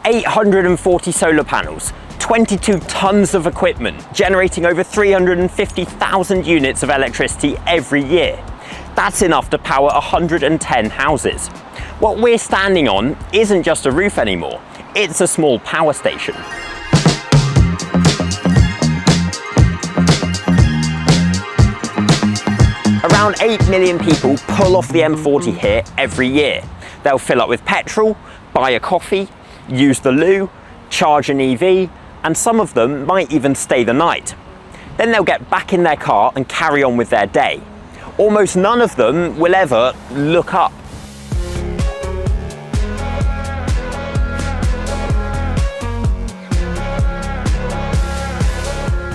840 solar panels, 22 tons of equipment, generating over 350,000 units of electricity every year. That's enough to power 110 houses. What we're standing on isn't just a roof anymore, it's a small power station. Around 8 million people pull off the M40 here every year. They'll fill up with petrol, buy a coffee, use the loo, charge an EV, and some of them might even stay the night. Then they'll get back in their car and carry on with their day. Almost none of them will ever look up.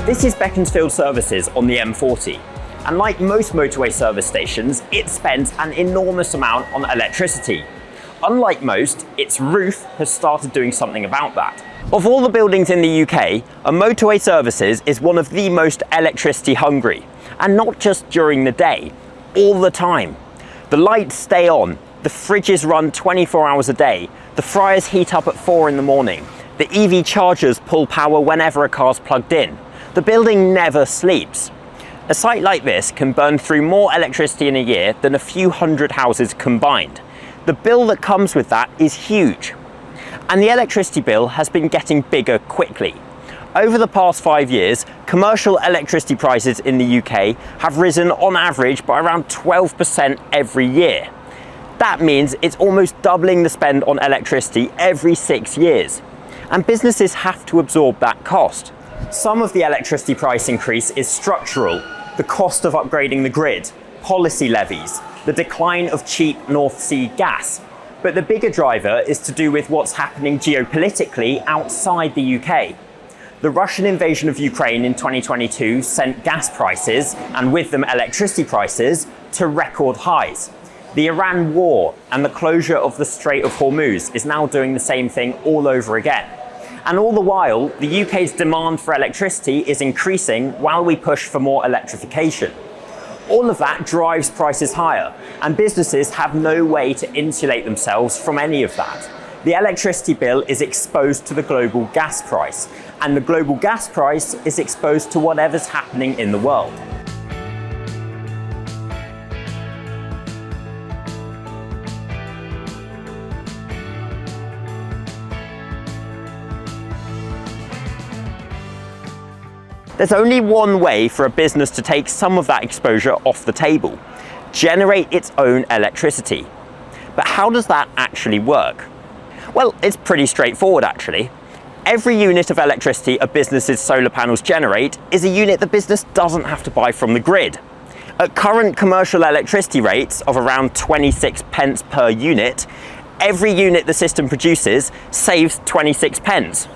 This is Beaconsfield Services on the M40. And like most motorway service stations, it spends an enormous amount on electricity. Unlike most, its roof has started doing something about that. Of all the buildings in the UK, a motorway services is one of the most electricity hungry. And not just during the day, all the time. The lights stay on, the fridges run 24 hours a day, the fryers heat up at 4 in the morning, the EV chargers pull power whenever a car's plugged in. The building never sleeps. A site like this can burn through more electricity in a year than a few hundred houses combined. The bill that comes with that is huge. And the electricity bill has been getting bigger quickly. Over the past 5 years, commercial electricity prices in the UK have risen on average by around 12% every year. That means it's almost doubling the spend on electricity every 6 years. And businesses have to absorb that cost. Some of the electricity price increase is structural, the cost of upgrading the grid, policy levies, the decline of cheap North Sea gas. But the bigger driver is to do with what's happening geopolitically outside the UK. The Russian invasion of Ukraine in 2022 sent gas prices, and with them electricity prices, to record highs. The Iran war and the closure of the Strait of Hormuz is now doing the same thing all over again. And all the while, the UK's demand for electricity is increasing while we push for more electrification. All of that drives prices higher, and businesses have no way to insulate themselves from any of that. The electricity bill is exposed to the global gas price, and the global gas price is exposed to whatever's happening in the world. There's only one way for a business to take some of that exposure off the table: generate its own electricity. But how does that actually work? Well, it's pretty straightforward actually. Every unit of electricity a business's solar panels generate is a unit the business doesn't have to buy from the grid. At current commercial electricity rates of around 26 pence per unit, every unit the system produces saves 26 pence.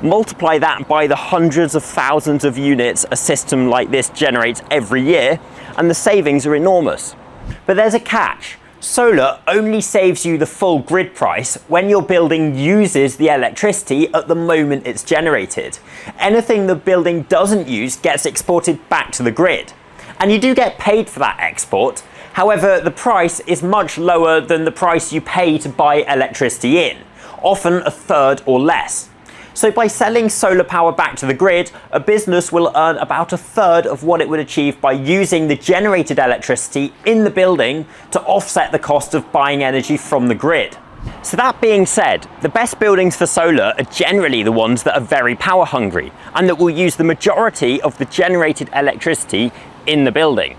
Multiply that by the hundreds of thousands of units a system like this generates every year, and the savings are enormous. But there's a catch. Solar only saves you the full grid price when your building uses the electricity at the moment it's generated. Anything the building doesn't use gets exported back to the grid. And you do get paid for that export. However, the price is much lower than the price you pay to buy electricity in, often a third or less. So by selling solar power back to the grid, a business will earn about a third of what it would achieve by using the generated electricity in the building to offset the cost of buying energy from the grid. So that being said, the best buildings for solar are generally the ones that are very power hungry and that will use the majority of the generated electricity in the building.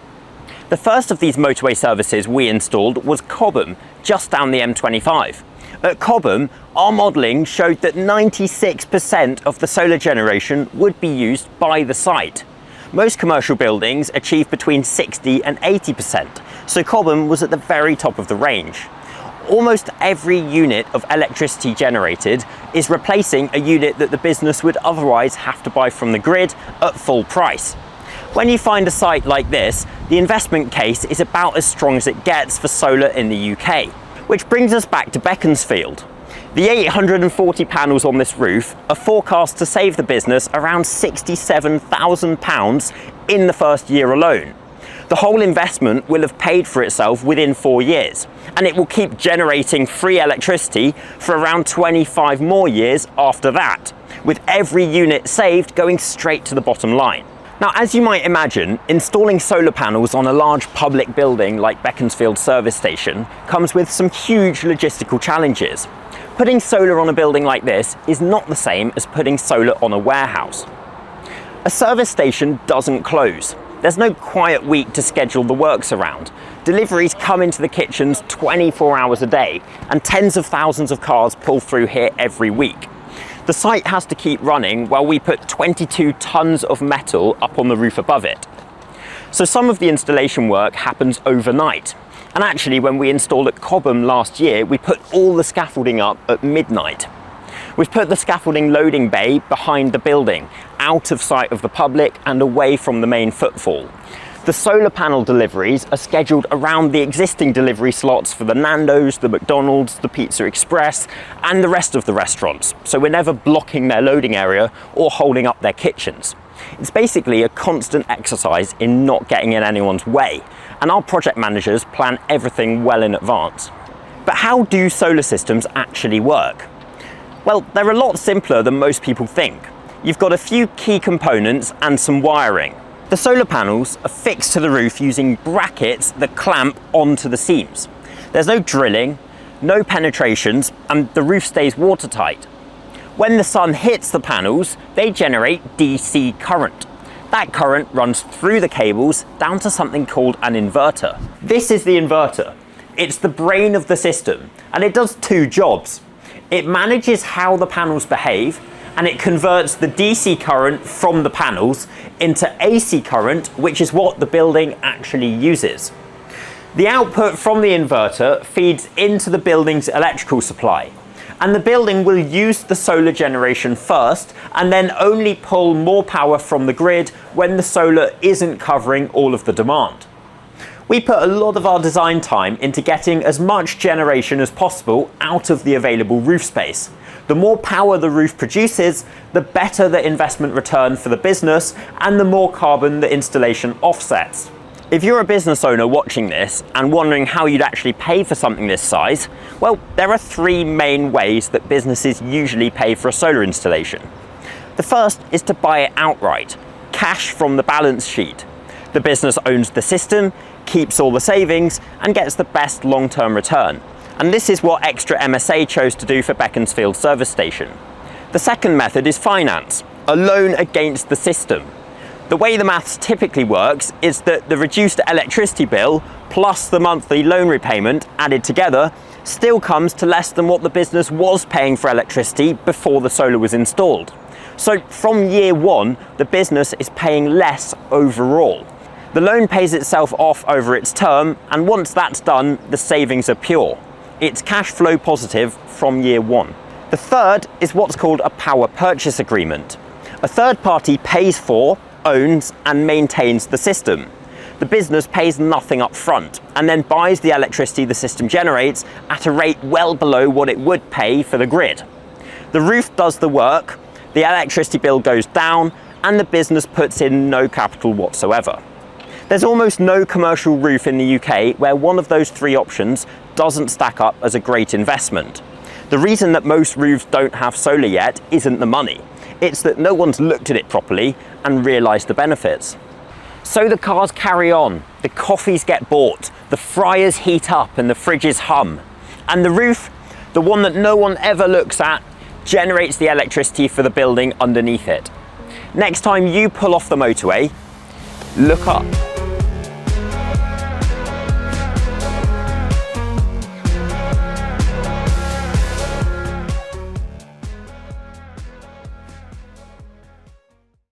The first of these motorway services we installed was Cobham, just down the M25. At Cobham, our modelling showed that 96% of the solar generation would be used by the site. Most commercial buildings achieve between 60 and 80%, so Cobham was at the very top of the range. Almost every unit of electricity generated is replacing a unit that the business would otherwise have to buy from the grid at full price. When you find a site like this, the investment case is about as strong as it gets for solar in the UK. Which brings us back to Beaconsfield. The 840 panels on this roof are forecast to save the business around £67,000 in the first year alone. The whole investment will have paid for itself within 4 years, and it will keep generating free electricity for around 25 more years after that, with every unit saved going straight to the bottom line. Now, as you might imagine, installing solar panels on a large public building like Beaconsfield Service Station comes with some huge logistical challenges. Putting solar on a building like this is not the same as putting solar on a warehouse. A service station doesn't close. There's no quiet week to schedule the works around. Deliveries come into the kitchens 24 hours a day, and tens of thousands of cars pull through here every week. The site has to keep running while we put 22 tons of metal up on the roof above it. So some of the installation work happens overnight. And actually, when we installed at Cobham last year, we put all the scaffolding up at midnight. We've put the scaffolding loading bay behind the building, out of sight of the public and away from the main footfall. The solar panel deliveries are scheduled around the existing delivery slots for the Nando's, the McDonald's, the Pizza Express, and the rest of the restaurants, so we're never blocking their loading area or holding up their kitchens. It's basically a constant exercise in not getting in anyone's way, and our project managers plan everything well in advance. But how do solar systems actually work? Well, they're a lot simpler than most people think. You've got a few key components and some wiring. The solar panels are fixed to the roof using brackets that clamp onto the seams. There's no drilling, no penetrations, and the roof stays watertight. When the sun hits the panels, they generate DC current. That current runs through the cables down to something called an inverter. This is the inverter. It's the brain of the system, and it does two jobs. It manages how the panels behave, and it converts the DC current from the panels into AC current, which is what the building actually uses. The output from the inverter feeds into the building's electrical supply, and the building will use the solar generation first and then only pull more power from the grid when the solar isn't covering all of the demand. We put a lot of our design time into getting as much generation as possible out of the available roof space. The more power the roof produces, the better the investment return for the business and the more carbon the installation offsets. If you're a business owner watching this and wondering how you'd actually pay for something this size, well, there are three main ways that businesses usually pay for a solar installation. The first is to buy it outright, cash from the balance sheet. The business owns the system, keeps all the savings, and gets the best long-term return. And this is what Extra MSA chose to do for Beaconsfield Service Station. The second method is finance, a loan against the system. The way the maths typically works is that the reduced electricity bill plus the monthly loan repayment added together still comes to less than what the business was paying for electricity before the solar was installed. So from year one, the business is paying less overall. The loan pays itself off over its term, and once that's done, the savings are pure. It's cash flow positive from year one. The third is what's called a power purchase agreement. A third party pays for, owns, and maintains the system. The business pays nothing up front and then buys the electricity the system generates at a rate well below what it would pay for the grid. The roof does the work, the electricity bill goes down, and the business puts in no capital whatsoever. There's almost no commercial roof in the UK where one of those three options doesn't stack up as a great investment. The reason that most roofs don't have solar yet isn't the money. It's that no one's looked at it properly and realised the benefits. So the cars carry on, the coffees get bought, the fryers heat up and the fridges hum. And the roof, the one that no one ever looks at, generates the electricity for the building underneath it. Next time you pull off the motorway, look up.